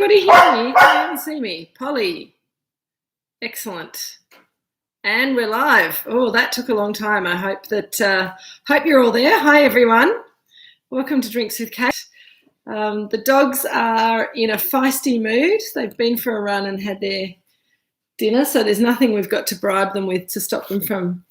Anybody hear me? Can you see me? Polly. Excellent. And we're live. Oh, that took a long time. I hope that hope you're all there. Hi everyone. Welcome to Drinks with Kate. The dogs are in a feisty mood. They've been for a run and had their dinner, so there's nothing we've got to bribe them with to stop them from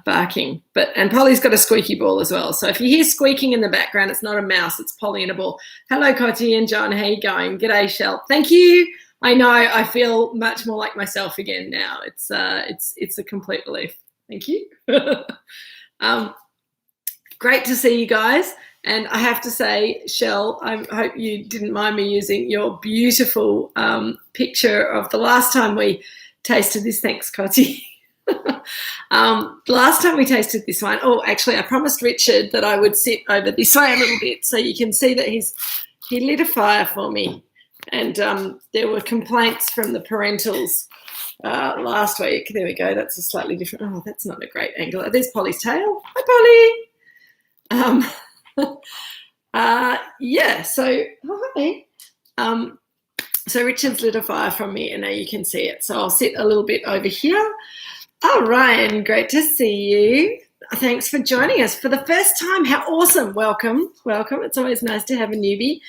barking. And Polly's got a squeaky ball as well. So if you hear squeaking in the background, it's not a mouse, it's Polly and a ball. Hello, Cotty and John. How you going? G'day, Shell. Thank you. I know I feel much more like myself again now. It's a complete relief. Thank you. Great to see you guys. And I have to say, Shell, I hope you didn't mind me using your beautiful picture of the last time we tasted this. Thanks, Cotty. Last time we tasted this wine, actually I promised Richard that I would sit over this way a little bit so you can see that he lit a fire for me. And there were complaints from the parentals last week. There we go. That's a slightly different. That's not a great angle. There's Polly's tail. Hi, Polly. Yeah. So hi. So Richard's lit a fire from me, and now you can see it. So I'll sit a little bit over here. Oh, Ryan, great to see you. Thanks for joining us for the first time. How awesome. Welcome. It's always nice to have a newbie.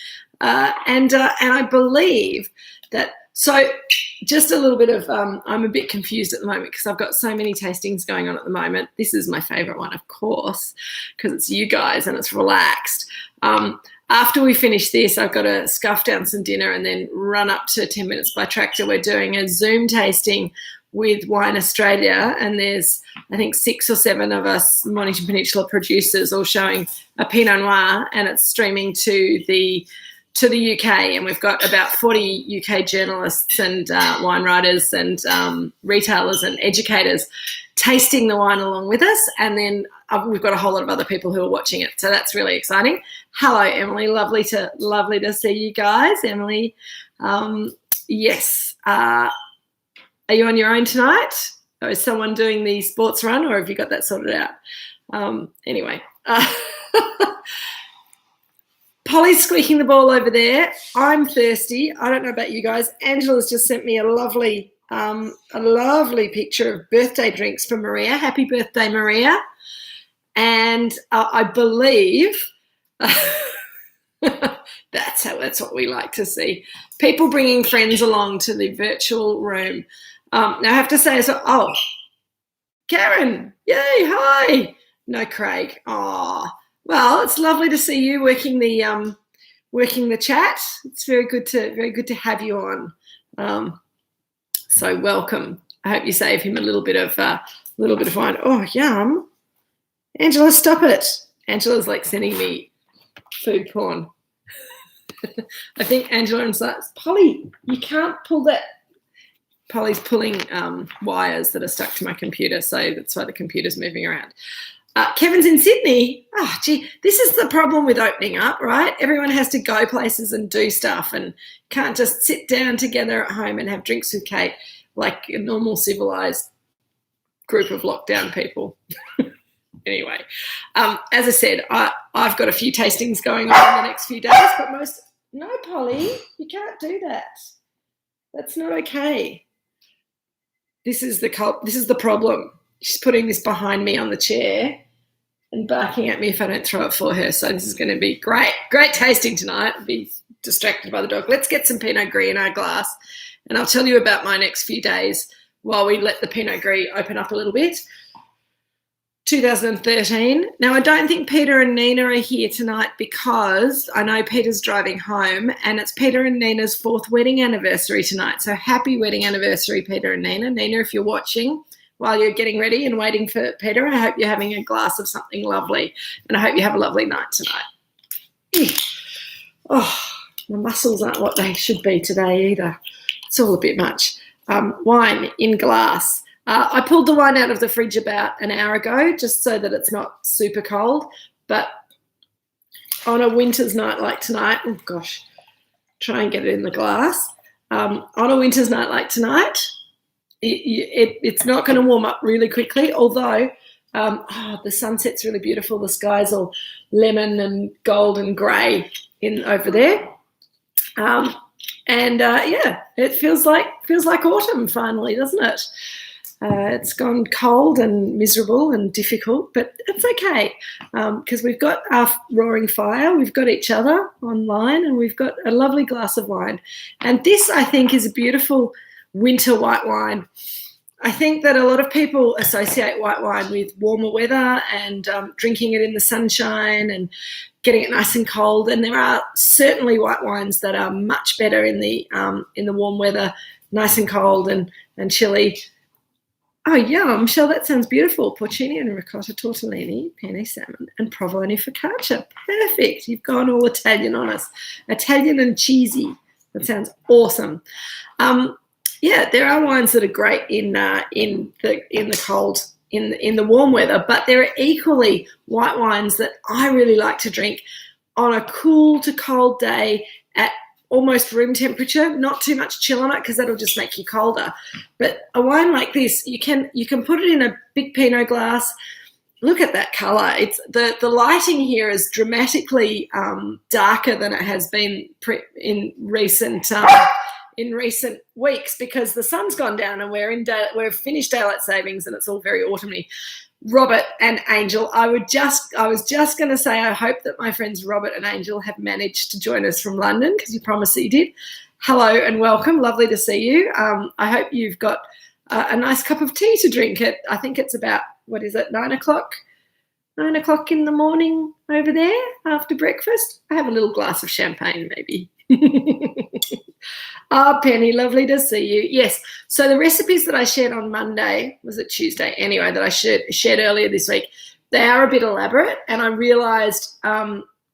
And I believe that, so just a little bit of, I'm a bit confused at the moment because I've got so many tastings going on at the moment. This is my favourite one, of course, because it's you guys and it's relaxed. After we finish this, I've got to scuff down some dinner and then run up to 10 Minutes by Tractor. We're doing a Zoom tasting with Wine Australia, and there's, I think, 6 or 7 of us Mornington Peninsula producers all showing a Pinot Noir, and it's streaming to the UK, and we've got about 40 UK journalists and wine writers and retailers and educators tasting the wine along with us, and then we've got a whole lot of other people who are watching it, so that's really exciting. Hello, Emily. Lovely to see you guys, Emily. Yes. Are you on your own tonight? Or is someone doing the sports run, or have you got that sorted out? Anyway. Polly's squeaking the ball over there. I'm thirsty. I don't know about you guys. Angela's just sent me a lovely picture of birthday drinks for Maria. Happy birthday, Maria. And I believe that's what we like to see. People bringing friends along to the virtual room. Now I have to say, Karen, yay, hi. No, Craig. Oh, well, it's lovely to see you working the chat. It's very good to have you on. So welcome. I hope you save him a little bit of wine. Oh, yum. Angela, stop it. Angela's like sending me food porn. I think Angela and Polly, you can't pull that. Polly's pulling wires that are stuck to my computer, so that's why the computer's moving around. Kevin's in Sydney. Oh, gee, this is the problem with opening up, right? Everyone has to go places and do stuff and can't just sit down together at home and have drinks with Kate like a normal civilised group of lockdown people. Anyway, as I said, I've got a few tastings going on in the next few days, but no, Polly, you can't do that. That's not okay. This is the problem. She's putting this behind me on the chair and barking at me if I don't throw it for her. So this is going to be great tasting tonight. I'll be distracted by the dog. Let's get some Pinot Gris in our glass, and I'll tell you about my next few days while we let the Pinot Gris open up a little bit. 2013. Now, I don't think Peter and Nina are here tonight because I know Peter's driving home, and it's Peter and Nina's 4th wedding anniversary tonight. So happy wedding anniversary, Peter and Nina. Nina, if you're watching while you're getting ready and waiting for Peter, I hope you're having a glass of something lovely, and I hope you have a lovely night tonight. Oh, my muscles aren't what they should be today either. It's all a bit much. Wine in glass. I pulled the wine out of the fridge about an hour ago just so that it's not super cold. But on a winter's night like tonight, oh gosh, try and get it in the glass. On a winter's night like tonight, it's not going to warm up really quickly, although The sunset's really beautiful. The sky's all lemon and gold and grey in over there. It feels like autumn finally, doesn't it? It's gone cold and miserable and difficult, but it's okay because we've got our roaring fire, we've got each other online, and we've got a lovely glass of wine. And this, I think, is a beautiful winter white wine. I think that a lot of people associate white wine with warmer weather and drinking it in the sunshine and getting it nice and cold. And there are certainly white wines that are much better in the warm weather, nice and cold and chilly. Oh, yum, Michelle, that sounds beautiful. Porcini and ricotta tortellini, penne salmon, and provolone focaccia. Perfect. You've gone all Italian on us. Italian and cheesy. That sounds awesome. There are wines that are great in the cold, in the warm weather, but there are equally white wines that I really like to drink on a cool to cold day at almost room temperature, not too much chill on it because that'll just make you colder. But a wine like this, you can put it in a big Pinot glass. Look at that colour. It's the lighting here is dramatically darker than it has been in recent weeks because the sun's gone down and we've finished daylight savings and it's all very autumny. Robert and Angel, I was just going to say I hope that my friends Robert and Angel have managed to join us from London because you promised that you did. Hello and welcome. Lovely to see you. I hope you've got a nice cup of tea to drink. I think it's about, 9 o'clock? 9 o'clock in the morning over there after breakfast. I have a little glass of champagne maybe. Penny, lovely to see you. Yes, so the recipes that I shared on Monday, was it Tuesday? Anyway, that I shared earlier this week, they are a bit elaborate, and I realised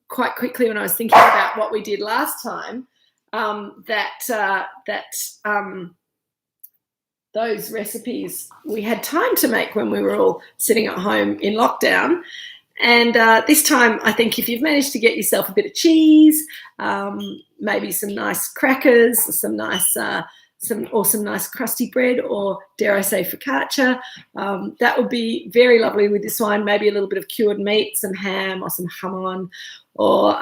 quite quickly when I was thinking about what we did last time that those recipes we had time to make when we were all sitting at home in lockdown. And this time, I think if you've managed to get yourself a bit of cheese, maybe some nice crackers, some nice crusty bread, or dare I say focaccia, that would be very lovely with this wine. Maybe a little bit of cured meat, some ham or some jamon, or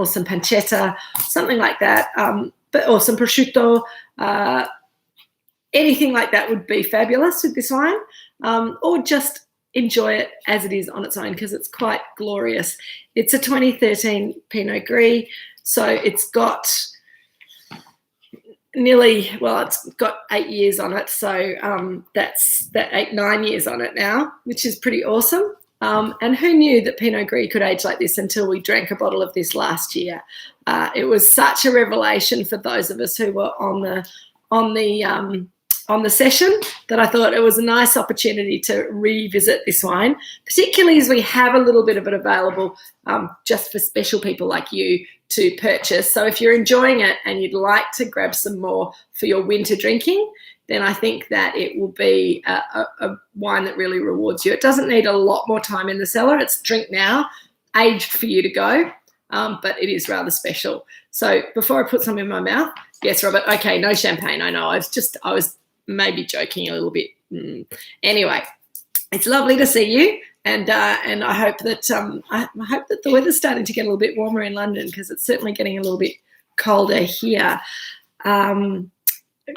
some pancetta, something like that. Or some prosciutto. Anything like that would be fabulous with this wine, or just enjoy it as it is on its own because it's quite glorious. It's a 2013 Pinot Gris, so it's got it's got 8 years on it, so that's 9 years on it now, which is pretty awesome. And who knew that Pinot Gris could age like this until we drank a bottle of this last year? It was such a revelation for those of us who were on the session that I thought it was a nice opportunity to revisit this wine, particularly as we have a little bit of it available just for special people like you to purchase. So if you're enjoying it and you'd like to grab some more for your winter drinking, then I think that it will be a wine that really rewards you. It doesn't need a lot more time in the cellar. It's drink now, aged for you to go, but it is rather special. So before I put some in my mouth, yes, Robert, okay, no champagne. I know. I was maybe joking a little bit. Anyway, it's lovely to see you, and I hope that the weather's starting to get a little bit warmer in London because it's certainly getting a little bit colder here.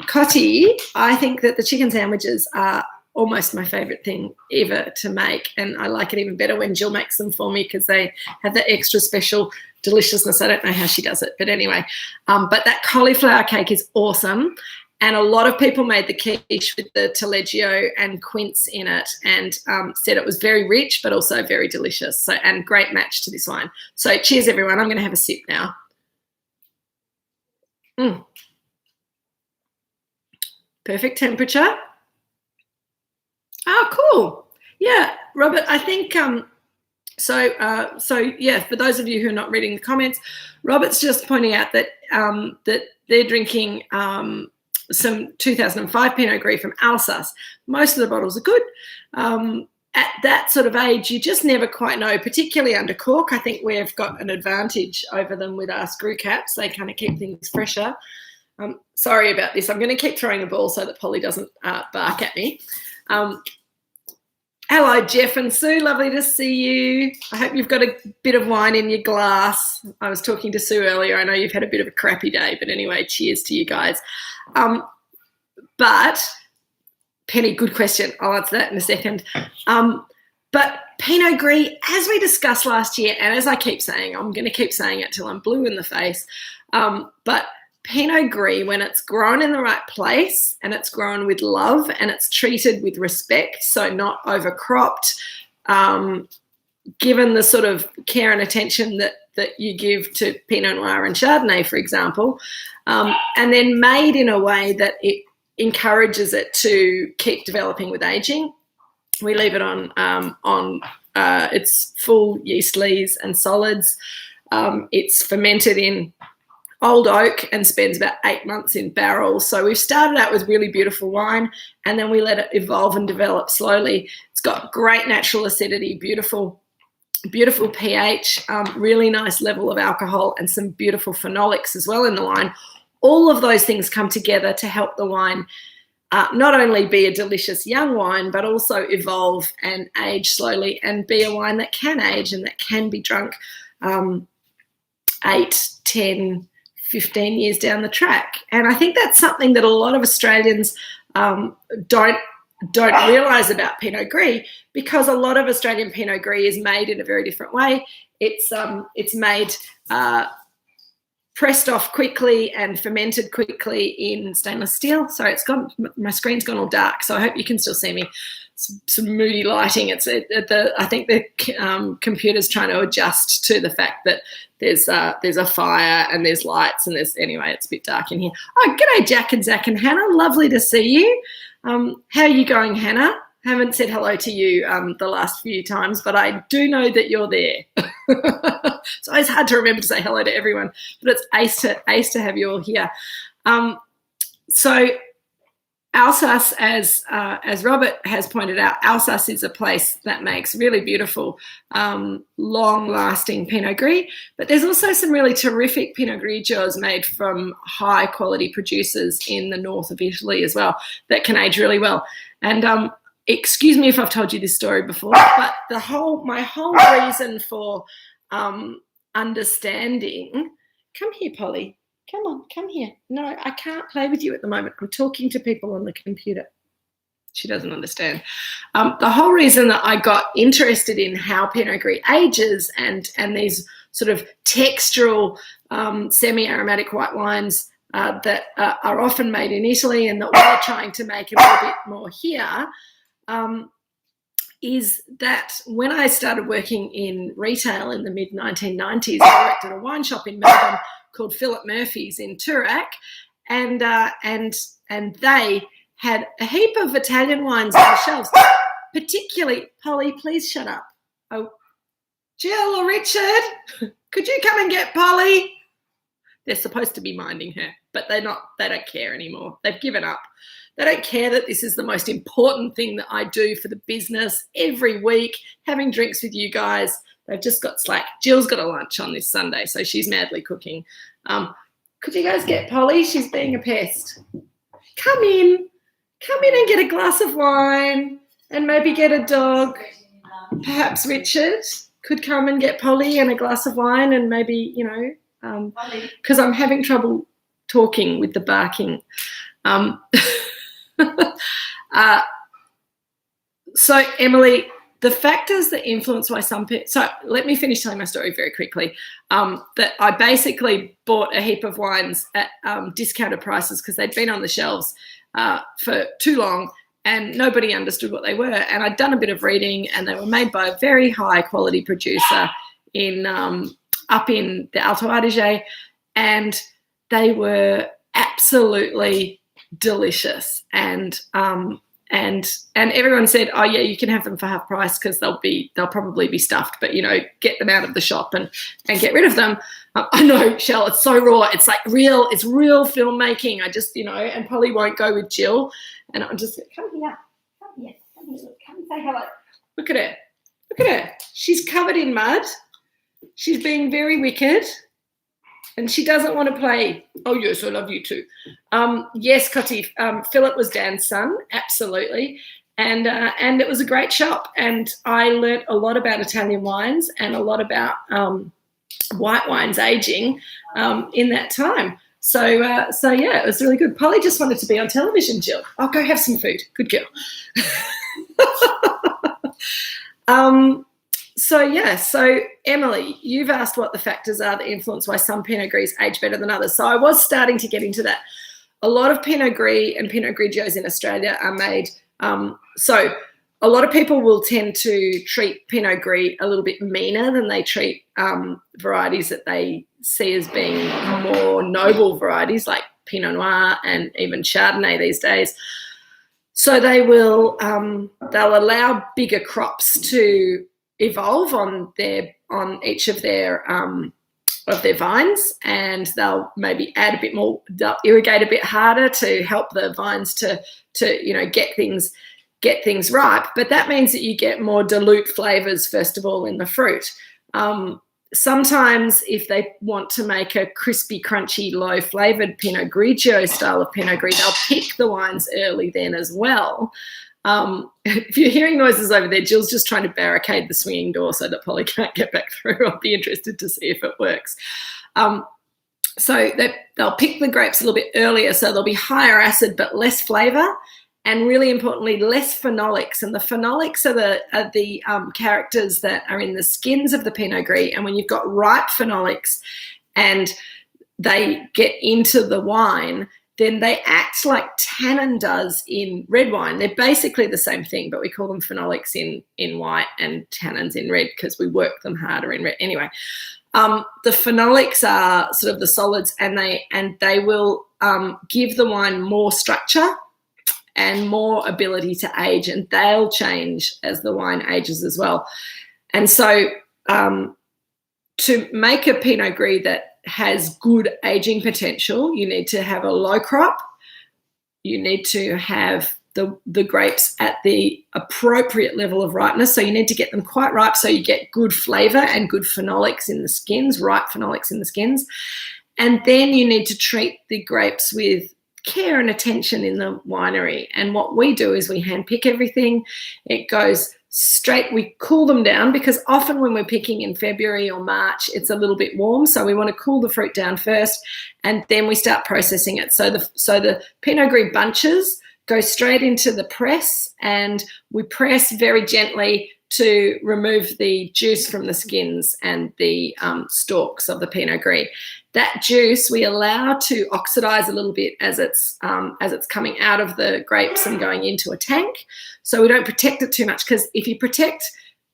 Cotty, I think that the chicken sandwiches are almost my favourite thing ever to make, and I like it even better when Jill makes them for me because they have that extra special deliciousness. I don't know how she does it, but anyway, but that cauliflower cake is awesome. And a lot of people made the quiche with the taleggio and quince in it and said it was very rich but also very delicious. So, and great match to this wine. So cheers, everyone. I'm going to have a sip now. Perfect temperature. Oh, cool. Yeah, Robert, I think so yeah, for those of you who are not reading the comments, Robert's just pointing out that that they're drinking some 2005 Pinot Gris from Alsace. Most of the bottles are good. At that sort of age, you just never quite know, particularly under cork. I think we've got an advantage over them with our screw caps. They kind of keep things fresher. Sorry about this. I'm going to keep throwing the ball so that Polly doesn't bark at me. Hello, Jeff and Sue. Lovely to see you. I hope you've got a bit of wine in your glass. I was talking to Sue earlier. I know you've had a bit of a crappy day, but anyway, cheers to you guys. But Penny, good question. I'll answer that in a second. But Pinot Gris, as we discussed last year, and as I keep saying, I'm going to keep saying it till I'm blue in the face, but Pinot Gris, when it's grown in the right place and it's grown with love and it's treated with respect, so not overcropped, given the sort of care and attention that you give to Pinot Noir and Chardonnay, for example, and then made in a way that it encourages it to keep developing with aging. We leave it on its full yeast lees and solids. It's fermented in old oak and spends about 8 months in barrels. So we've started out with really beautiful wine, and then we let it evolve and develop slowly. It's got great natural acidity, beautiful pH, really nice level of alcohol, and some beautiful phenolics as well in the wine. All of those things come together to help the wine not only be a delicious young wine, but also evolve and age slowly and be a wine that can age and that can be drunk 8, 10, 15 years down the track. And I think that's something that a lot of Australians don't realise about Pinot Gris, because a lot of Australian Pinot Gris is made in a very different way. It's made pressed off quickly and fermented quickly in stainless steel. Sorry, my screen's gone all dark, so I hope you can still see me. Some moody lighting. I think the computer's trying to adjust to the fact that there's a fire and there's lights and anyway, it's a bit dark in here. Oh, g'day, Jack and Zach and Hannah. Lovely to see you. How are you going, Hannah? Haven't said hello to you the last few times, but I do know that you're there. It's always hard to remember to say hello to everyone, but it's ace to have you all here. So Alsace, as Robert has pointed out, Alsace is a place that makes really beautiful, long-lasting Pinot Gris, but there's also some really terrific Pinot Grigios made from high-quality producers in the north of Italy as well that can age really well. And excuse me if I've told you this story before, but my whole reason for understanding. Come here, Polly. Come on, come here. No, I can't play with you at the moment. I'm talking to people on the computer. She doesn't understand. The whole reason that I got interested in how Pinot Gris ages and these sort of textural semi-aromatic white wines that are often made in Italy and that we're trying to make a little bit more here, is that when I started working in retail in the mid-1990s, I worked at a wine shop in Melbourne called Philip Murphy's in Toorak, and they had a heap of Italian wines on the shelves, particularly, Polly, please shut up. Oh, Jill or Richard, could you come and get Polly? They're supposed to be minding her, but they don't care anymore. They've given up. They don't care that this is the most important thing that I do for the business every week, having drinks with you guys. They've just got slack. Jill's got a lunch on this Sunday, so she's madly cooking. Could you guys get Polly? She's being a pest. Come in and get a glass of wine and maybe get a dog. Perhaps Richard could come and get Polly and a glass of wine and maybe, because I'm having trouble talking with the barking. So Emily, the factors that influence why some people, so let me finish telling my story very quickly, that I basically bought a heap of wines at discounted prices because they'd been on the shelves for too long and nobody understood what they were. And I'd done a bit of reading and they were made by a very high quality producer in up in the Alto Adige, and they were absolutely delicious. And everyone said, oh yeah, you can have them for half price because they'll probably be stuffed, but get them out of the shop and get rid of them. I know, Shell, it's so raw. It's like real filmmaking. I just, and Polly won't go with Jill. And I'm just, come here, look, come and say hello. Look at her. She's covered in mud. She's being very wicked. And she doesn't want to play. Oh, yes, I love you too. Yes, Cotty, Philip was Dan's son, absolutely. and it was a great shop. And I learnt a lot about Italian wines and a lot about white wines aging in that time. So yeah, it was really good. Polly just wanted to be on television, Jill. I'll go have some food. Good girl. So Emily, you've asked what the factors are that influence why some Pinot Gris age better than others. So I was starting to get into that. A lot of Pinot Gris and Pinot Grigios in Australia are made. So a lot of people will tend to treat Pinot Gris a little bit meaner than they treat varieties that they see as being more noble varieties like Pinot Noir and even Chardonnay these days. So they will they'll allow bigger crops to evolve on each of their vines, and they'll maybe add a bit more, they'll irrigate a bit harder to help the vines to get things ripe. But that means that you get more dilute flavours first of all in the fruit. Sometimes if they want to make a crispy, crunchy, low flavoured Pinot Grigio style of Pinot Gris, they'll pick the wines early then as well. If you're hearing noises over there, Jill's just trying to barricade the swinging door so that Polly can't get back through. I'll be interested to see if it works. So they'll pick the grapes a little bit earlier, so they'll be higher acid but less flavour, and really importantly, less phenolics. And the phenolics are the characters that are in the skins of the Pinot Gris. And when you've got ripe phenolics and they get into the wine, then they act like tannin does in red wine. They're basically the same thing, but we call them phenolics in white and tannins in red because we work them harder in red. Anyway, the phenolics are sort of the solids, and they will give the wine more structure and more ability to age, and they'll change as the wine ages as well. And so to make a Pinot Gris that has good aging potential, you need to have a low crop. You need to have the grapes at the appropriate level of ripeness. So you need to get them quite ripe so you get good flavour and good phenolics in the skins, ripe phenolics in the skins. And then you need to treat the grapes with care and attention in the winery. And what we do is we hand pick everything. It goes straight, we cool them down, because often when we're picking in February or March, it's a little bit warm. So we want to cool the fruit down first, and then we start processing it. So the Pinot Gris bunches go straight into the press, and we press very gently to remove the juice from the skins and the stalks of the Pinot Gris. That juice we allow to oxidize a little bit as it's coming out of the grapes and going into a tank. So we don't protect it too much, because if you protect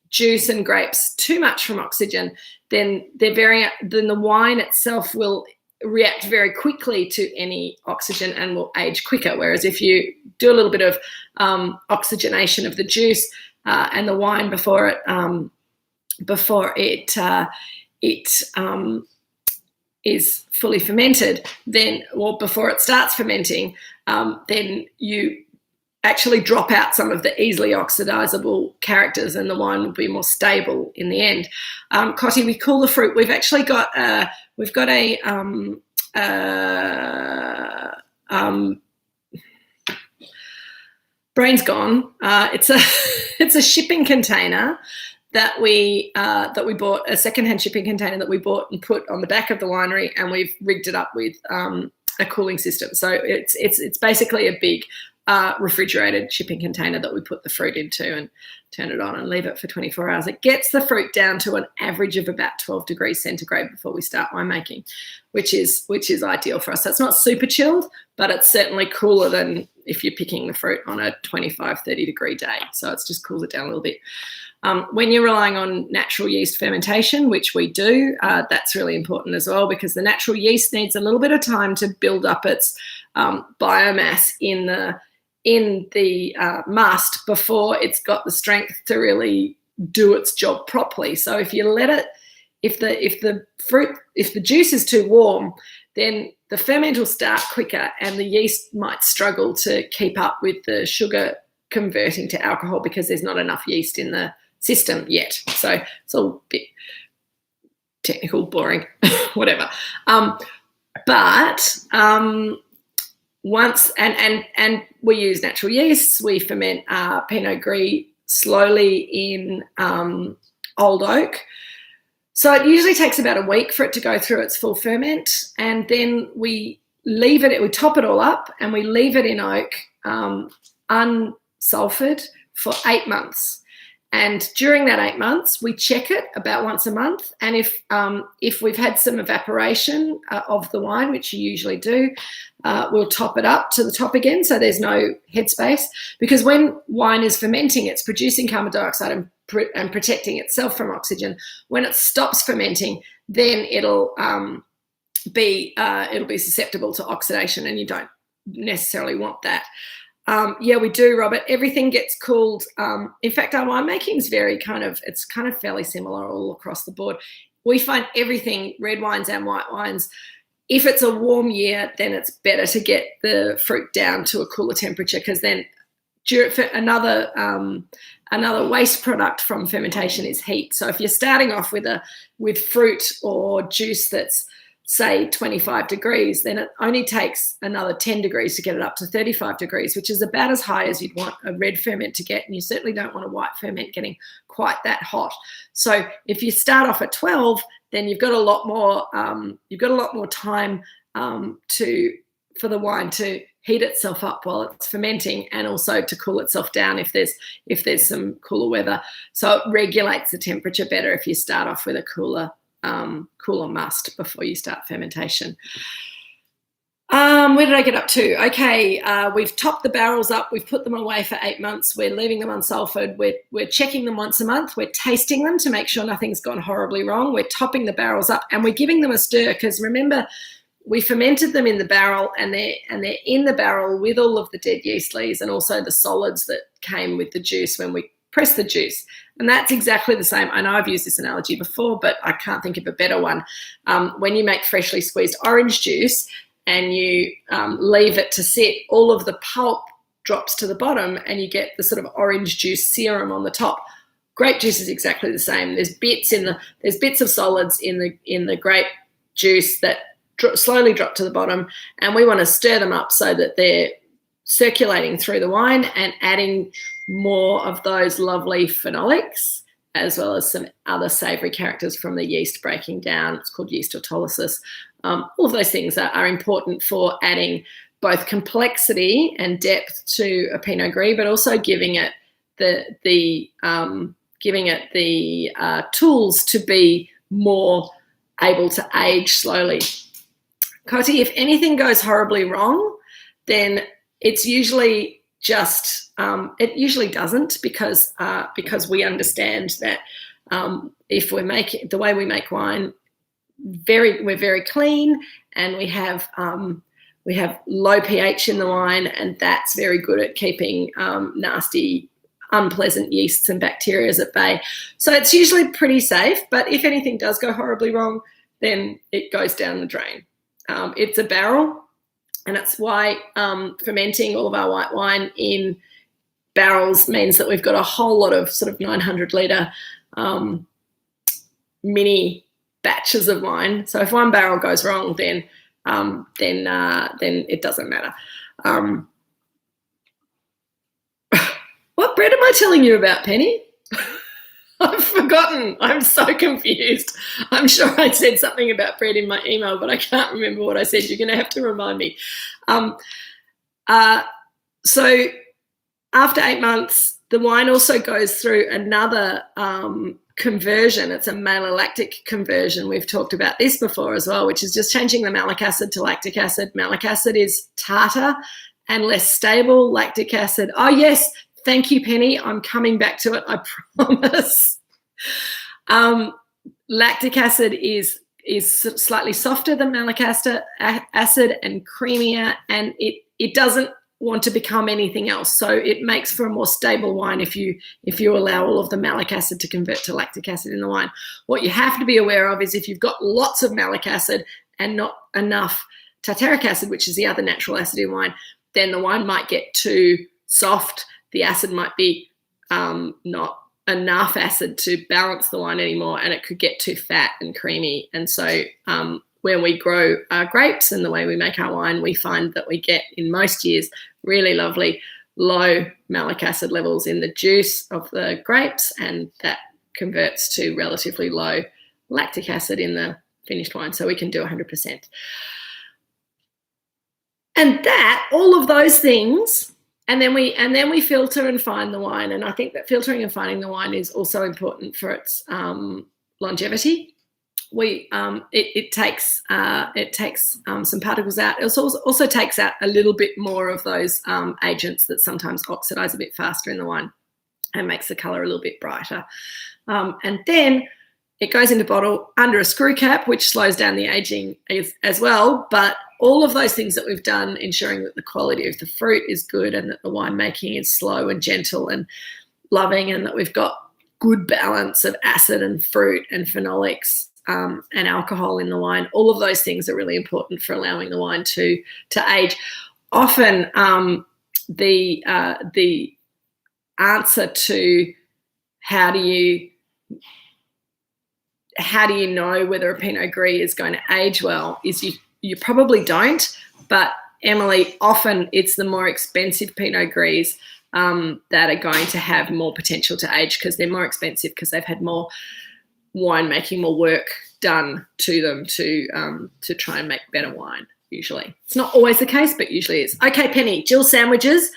juice and grapes too much from oxygen, then the wine itself will react very quickly to any oxygen and will age quicker. Whereas if you do a little bit of oxygenation of the juice and the wine before it is fully fermented, or before it starts fermenting, then you actually drop out some of the easily oxidizable characters, and the wine will be more stable in the end. Cotty, we cool the fruit. We've actually got a brain's gone. It's a shipping container that we bought, a secondhand shipping container that we bought and put on the back of the winery, and we've rigged it up with a cooling system. So it's basically a big refrigerated shipping container that we put the fruit into and turn it on and leave it for 24 hours. It gets the fruit down to an average of about 12 degrees centigrade before we start winemaking, which is ideal for us. So it's not super chilled, but it's certainly cooler than if you're picking the fruit on a 25, 30 degree day. So it's just cools it down a little bit. When you're relying on natural yeast fermentation, which we do, that's really important as well, because the natural yeast needs a little bit of time to build up its biomass in the must before it's got the strength to really do its job properly. So if you let it, if the juice is too warm, then the ferment will start quicker, and the yeast might struggle to keep up with the sugar converting to alcohol because there's not enough yeast in the system yet. So it's a little bit technical, boring, whatever. But once, and we use natural yeasts. We ferment Pinot Gris slowly in old oak. So it usually takes about a week for it to go through its full ferment, and then we leave it, we top it all up, and we leave it in oak unsulfured for 8 months. And during that 8 months, we check it about once a month. And if we've had some evaporation of the wine, which you usually do, we'll top it up to the top again, so there's no headspace. Because when wine is fermenting, it's producing carbon dioxide and protecting itself from oxygen. When it stops fermenting, then it'll be susceptible to oxidation, and you don't necessarily want that. Yeah, we do, Robert. Everything gets cooled. In fact, our winemaking is it's kind of fairly similar all across the board. We find everything, red wines and white wines, if it's a warm year, then it's better to get the fruit down to a cooler temperature, because then another waste product from fermentation is heat. So if you're starting off with fruit or juice that's, say, 25 degrees, then it only takes another 10 degrees to get it up to 35 degrees, which is about as high as you'd want a red ferment to get, and you certainly don't want a white ferment getting quite that hot. So if you start off at 12, then you've got a lot more time for the wine to heat itself up while it's fermenting, and also to cool itself down if there's some cooler weather. So it regulates the temperature better if you start off with a cooler must before you start fermentation. Where did I get up to? Okay, we've topped the barrels up. We've put them away for 8 months. We're leaving them unsulfured. We're checking them once a month. We're tasting them to make sure nothing's gone horribly wrong. We're topping the barrels up, and we're giving them a stir, because remember, we fermented them in the barrel, and they're in the barrel with all of the dead yeast leaves and also the solids that came with the juice when we press the juice. And that's exactly the same. I know I've used this analogy before, but I can't think of a better one. When you make freshly squeezed orange juice and you leave it to sit, all of the pulp drops to the bottom and you get the sort of orange juice serum on the top. Grape juice is exactly the same. There's bits of solids in the grape juice that slowly drop to the bottom, and we want to stir them up so that they're circulating through the wine and adding more of those lovely phenolics, as well as some other savoury characters from the yeast breaking down. It's called yeast autolysis. All of those things are important for adding both complexity and depth to a Pinot Gris, but also giving it the tools to be more able to age slowly. Cotty, if anything goes horribly wrong, then it's usually just it usually doesn't, because we understand that if we're making the way we make wine, we're very clean, and we have low pH in the wine, and that's very good at keeping nasty, unpleasant yeasts and bacteria at bay. So it's usually pretty safe, but if anything does go horribly wrong, then it goes down the drain. It's a barrel, and that's why fermenting all of our white wine in barrels means that we've got a whole lot of sort of 900 litre mini batches of wine. So if one barrel goes wrong, then it doesn't matter. What bread am I telling you about, Penny? I've forgotten. I'm so confused. I'm sure I said something about bread in my email, but I can't remember what I said. You're going to have to remind me. So after 8 months, the wine also goes through another conversion. It's a malolactic conversion. We've talked about this before as well, which is just changing the malic acid to lactic acid. Malic acid is tartar and less stable. Lactic acid, oh yes, thank you, Penny. I'm coming back to it, I promise. Lactic acid is slightly softer than malic acid and creamier, and it doesn't want to become anything else. So it makes for a more stable wine if you allow all of the malic acid to convert to lactic acid in the wine. What you have to be aware of is if you've got lots of malic acid and not enough tartaric acid, which is the other natural acid in wine, then the wine might get too soft. The acid might be not enough acid to balance the wine anymore, and it could get too fat and creamy. And so where we grow our grapes and the way we make our wine, we find that we get in most years really lovely low malic acid levels in the juice of the grapes, and that converts to relatively low lactic acid in the finished wine, so we can do 100%. And that, all of those things, and then we filter and fine the wine. And I think that filtering and fining the wine is also important for its longevity. It takes some particles out. It also takes out a little bit more of those agents that sometimes oxidize a bit faster in the wine and makes the colour a little bit brighter. And then it goes into bottle under a screw cap, which slows down the aging as well. But all of those things that we've done, ensuring that the quality of the fruit is good and that the winemaking is slow and gentle and loving, and that we've got good balance of acid and fruit and phenolics and alcohol in the wine. All of those things are really important for allowing the wine to age. Often the answer to how do you know whether a Pinot Gris is going to age well is you probably don't. But Emily, often it's the more expensive Pinot Gris that are going to have more potential to age, because they're more expensive because they've had more winemaking, more work done to them to try and make better wine. Usually, it's not always the case, but usually it's. Okay, Penny, Jill's sandwiches.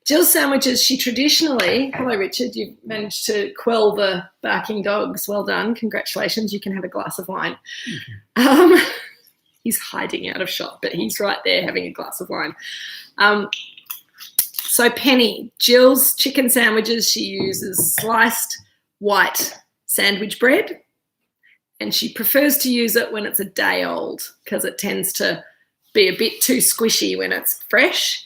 Jill's sandwiches, she traditionally, hello Richard, you've managed to quell the barking dogs. Well done. Congratulations. You can have a glass of wine. He's hiding out of shot, but he's right there having a glass of wine. So Penny, Jill's chicken sandwiches, she uses sliced white sandwich bread, and she prefers to use it when it's a day old because it tends to be a bit too squishy when it's fresh.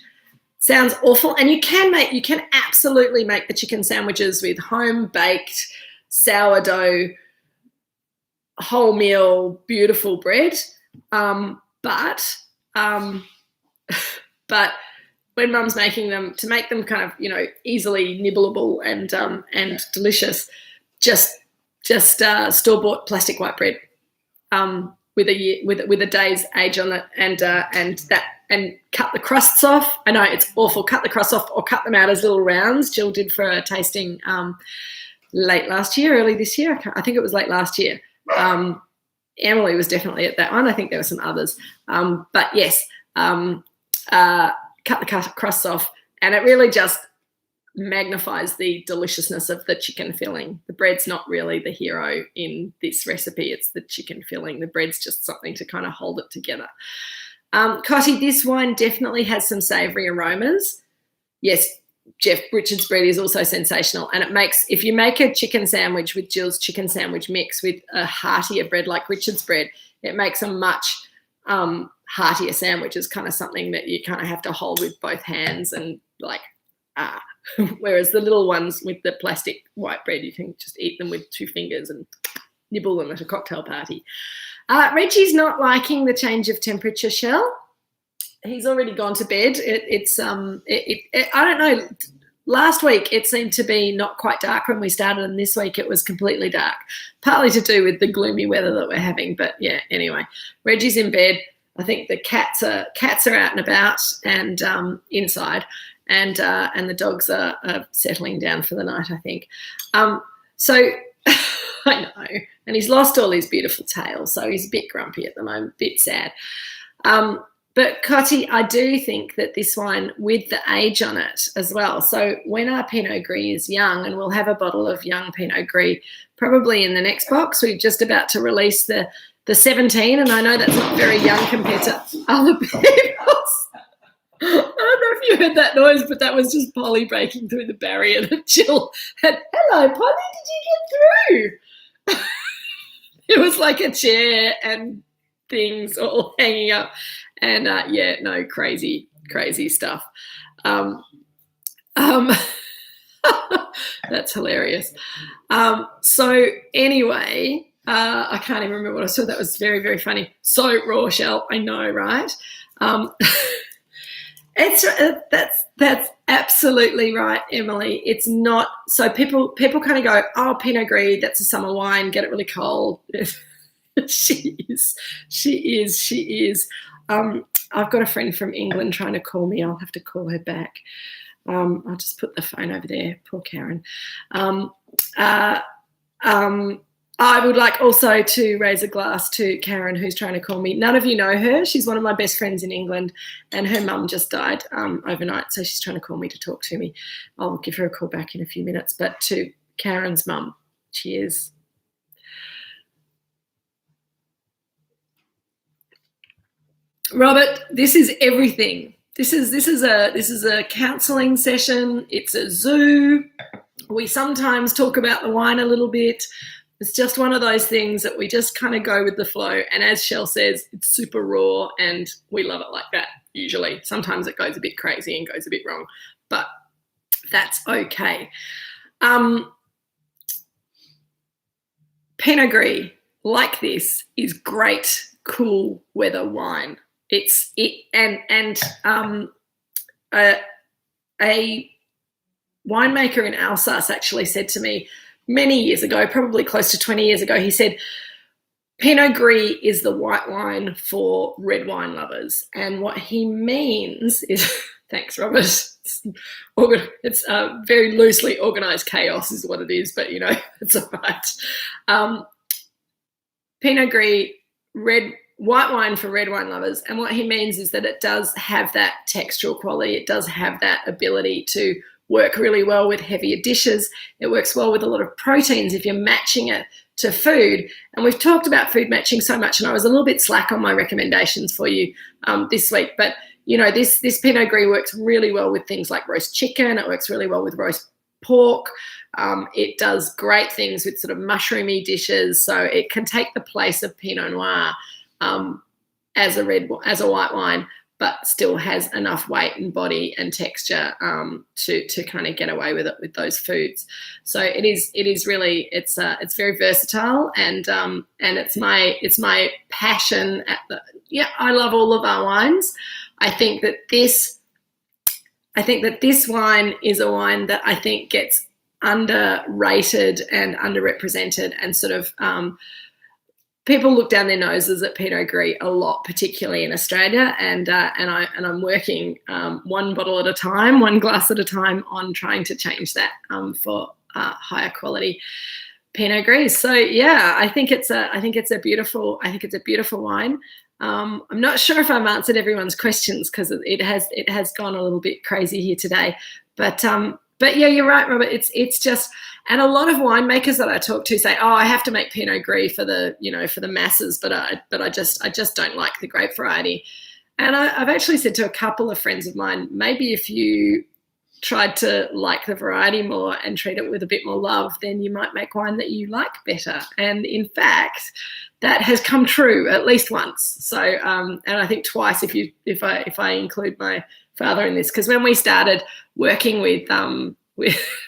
Sounds awful. And you can absolutely make the chicken sandwiches with home baked sourdough, wholemeal, beautiful bread. But when Mum's making them, to make them kind of, easily nibbleable and delicious, just store-bought plastic white bread with a day's age on it, and cut the crusts off. I know it's awful. Cut the crusts off or cut them out as little rounds. Jill did for a tasting late last year, early this year. I think it was late last year. Emily was definitely at that one. I think there were some others. But yes, cut the crusts off, and it really just magnifies the deliciousness of the chicken filling. The bread's not really the hero in this recipe. It's the chicken filling. The bread's just something to kind of hold it together. Cotty, this wine definitely has some savoury aromas. Yes, Jeff, Richard's bread is also sensational, and it makes, if you make a chicken sandwich with Jill's chicken sandwich mix with a heartier bread like Richard's bread, it makes a much heartier sandwich. Is kind of something that you kind of have to hold with both hands and whereas the little ones with the plastic white bread, you can just eat them with 2 fingers and nibble them at a cocktail party. Reggie's not liking the change of temperature, Shell. He's already gone to bed. I don't know. Last week it seemed to be not quite dark when we started, and this week it was completely dark, partly to do with the gloomy weather that we're having. But yeah, anyway, Reggie's in bed. I think the cats are out and about and inside, and the dogs are settling down for the night, I think. So I know, and he's lost all his beautiful tail, so he's a bit grumpy at the moment, a bit sad. But Cotty, I do think that this wine, with the age on it as well, so when our Pinot Gris is young, and we'll have a bottle of young Pinot Gris probably in the next box, we're just about to release the 17, and I know that's not very young compared to other people's. I don't know if you heard that noise, but that was just Polly breaking through the barrier that Jill had. Hello, Polly, did you get through? It was like a chair and things all hanging up. And crazy stuff. That's hilarious. So anyway, I can't even remember what I saw. That was very, very funny. So raw, Shell. I know, right? That's absolutely right, Emily. It's not. So people kind of go, oh, Pinot Gris, that's a summer wine. Get it really cold. She is. She is. She is. I've got a friend from England trying to call me. I'll have to call her back. I'll just put the phone over there. Poor Karen. I would like also to raise a glass to Karen, who's trying to call me. None of you know her. She's one of my best friends in England, and her mum just died overnight, so she's trying to call me to talk to me. I'll give her a call back in a few minutes. But to Karen's mum, cheers. Robert, this is everything. This is a counselling session. It's a zoo. We sometimes talk about the wine a little bit. It's just one of those things that we just kind of go with the flow. And as Shell says, it's super raw and we love it like that usually. Sometimes it goes a bit crazy and goes a bit wrong, but that's okay. Pinot Gris, like this, is great, cool weather wine. A winemaker in Alsace actually said to me many years ago, probably close to 20 years ago, he said, Pinot Gris is the white wine for red wine lovers. And what he means is, thanks, Robert, it's very loosely organised chaos is what it is, but, you know, it's all right. Pinot Gris, white wine for red wine lovers. And what he means is that it does have that textural quality. It does have that ability to work really well with heavier dishes. It works well with a lot of proteins if you're matching it to food. And we've talked about food matching so much, and I was a little bit slack on my recommendations for you this week. But, you know, this Pinot Gris works really well with things like roast chicken. It works really well with roast pork. It does great things with sort of mushroomy dishes. So it can take the place of Pinot Noir as a white wine, but still has enough weight and body and texture to kind of get away with it with those foods. So it is really it's very versatile, and it's my passion. I love all of our wines. I think that this wine is a wine that I think gets underrated and underrepresented, and sort of people look down their noses at Pinot Gris a lot, particularly in Australia, and I'm working one bottle at a time, one glass at a time, on trying to change that for higher quality Pinot Gris. So yeah, I think it's a beautiful wine. I'm not sure if I've answered everyone's questions because it has gone a little bit crazy here today, but yeah, you're right, Robert. It's just. And a lot of winemakers that I talk to say, "Oh, I have to make Pinot Gris for the masses, but I just don't like the grape variety." And I've actually said to a couple of friends of mine, maybe if you tried to like the variety more and treat it with a bit more love, then you might make wine that you like better. And in fact, that has come true at least once. So, and I think twice if I include my father in this, because when we started working with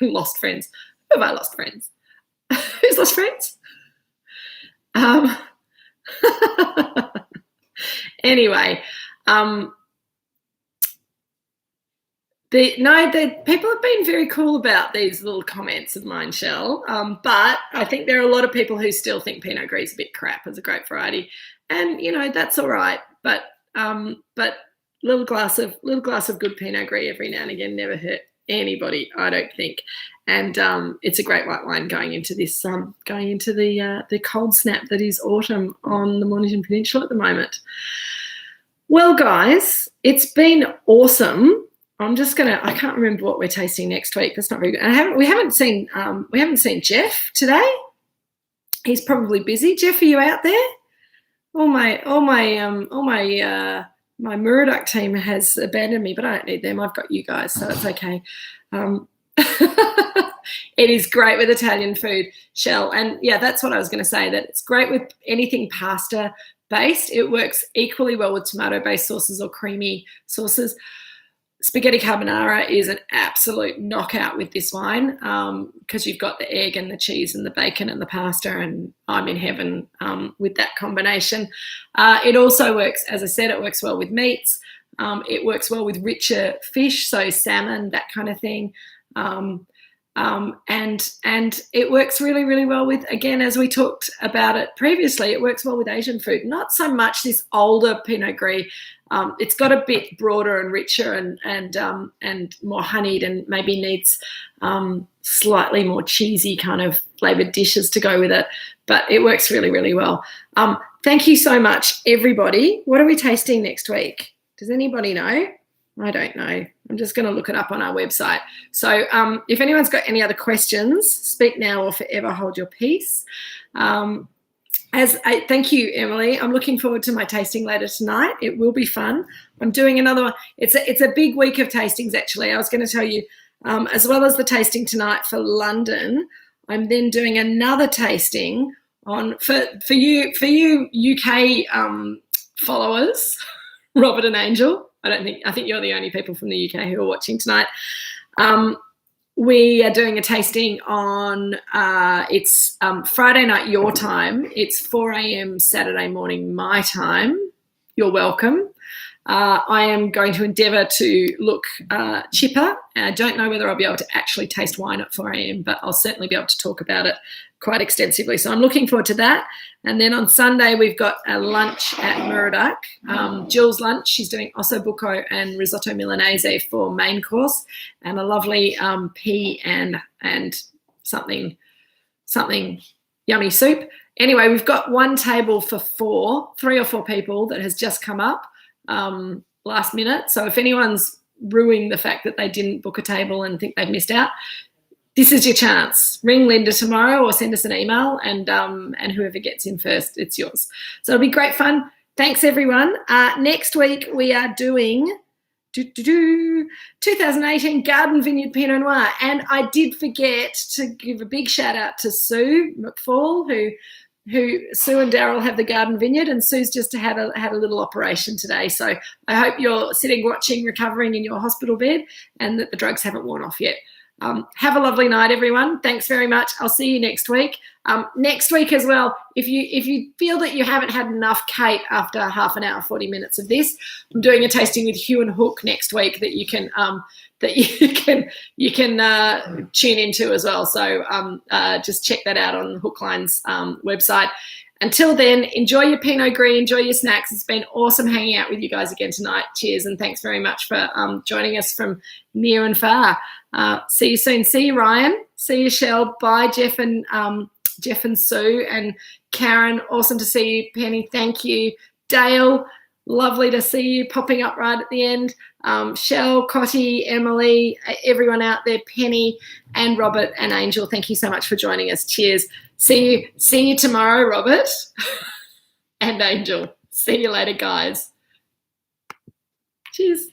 lost friends. Who have I lost friends? Who's lost friends? Anyway, the people have been very cool about these little comments of mine, Shell. But I think there are a lot of people who still think Pinot Gris is a bit crap as a grape variety, and you know that's all right. But little glass of good Pinot Gris every now and again never hurt anybody, I don't think. And it's a great white wine going into this, going into the cold snap that is autumn on the Mornington Peninsula at the moment. Well, guys, it's been awesome. I can't remember what we're tasting next week. That's not very good. And we haven't seen Jeff today. He's probably busy. Jeff, are you out there? My Moorooduc team has abandoned me, but I don't need them. I've got you guys, so it's okay. It is great with Italian food, Shell. And yeah, that's what I was going to say, that it's great with anything pasta based. It works equally well with tomato based sauces or creamy sauces. Spaghetti carbonara is an absolute knockout with this wine because you've got the egg and the cheese and the bacon and the pasta, and I'm in heaven with that combination. It also works, as I said, it works well with meats. It works well with richer fish, so salmon, that kind of thing. And it works really, really well with, again, as we talked about it previously, it works well with Asian food. Not so much this older Pinot Gris. It's got a bit broader and richer and more honeyed, and maybe needs slightly more cheesy kind of flavoured dishes to go with it. But it works really, really well. Thank you so much, everybody. What are we tasting next week? Does anybody know? I don't know. I'm just going to look it up on our website. So if anyone's got any other questions, speak now or forever hold your peace. Thank you, Emily. I'm looking forward to my tasting later tonight. It will be fun. I'm doing another one. It's a big week of tastings, actually. I was going to tell you, as well as the tasting tonight for London, I'm then doing another tasting for you UK followers, Robert and Angel. I think you're the only people from the UK who are watching tonight. We are doing a tasting on, it's Friday night your time. It's 4 a.m. Saturday morning my time. You're welcome. I am going to endeavour to look chipper. I don't know whether I'll be able to actually taste wine at 4 a.m, but I'll certainly be able to talk about it quite extensively. So I'm looking forward to that. And then on Sunday, we've got a lunch at Moorooduc. Jill's lunch. She's doing osso buco and risotto milanese for main course, and a lovely pea and something yummy soup. Anyway, we've got one table for 3 or 4 people that has just come up last minute. So if anyone's ruining the fact that they didn't book a table and think they've missed out, this is your chance. Ring Linda tomorrow or send us an email, and whoever gets in first, it's yours. So it'll be great fun. Thanks, everyone. Next week we are doing 2018 Garden Vineyard Pinot Noir. And I did forget to give a big shout out to Sue McFall, who Sue and Daryl have the garden vineyard, and Sue's just had a little operation today. So I hope you're sitting, watching, recovering in your hospital bed, and that the drugs haven't worn off yet. Have a lovely night, everyone. Thanks very much. I'll see you next week. Next week as well, if you feel that you haven't had enough Kate after half an hour, 40 minutes of this, I'm doing a tasting with Hugh and Hook next week that you can tune into as well. So just check that out on Hookline's website. Until then, enjoy your Pinot Gris, enjoy your snacks. It's been awesome hanging out with you guys again tonight. Cheers, and thanks very much for joining us from near and far. See you soon. See you, Ryan. See you, Shell. Bye, Jeff and Sue and Karen. Awesome to see you, Penny. Thank you, Dale. Lovely to see you popping up right at the end. Shell, Cotty, Emily, everyone out there, Penny and Robert and Angel. Thank you so much for joining us. Cheers. See you tomorrow, Robert and Angel. See you later, guys. Cheers.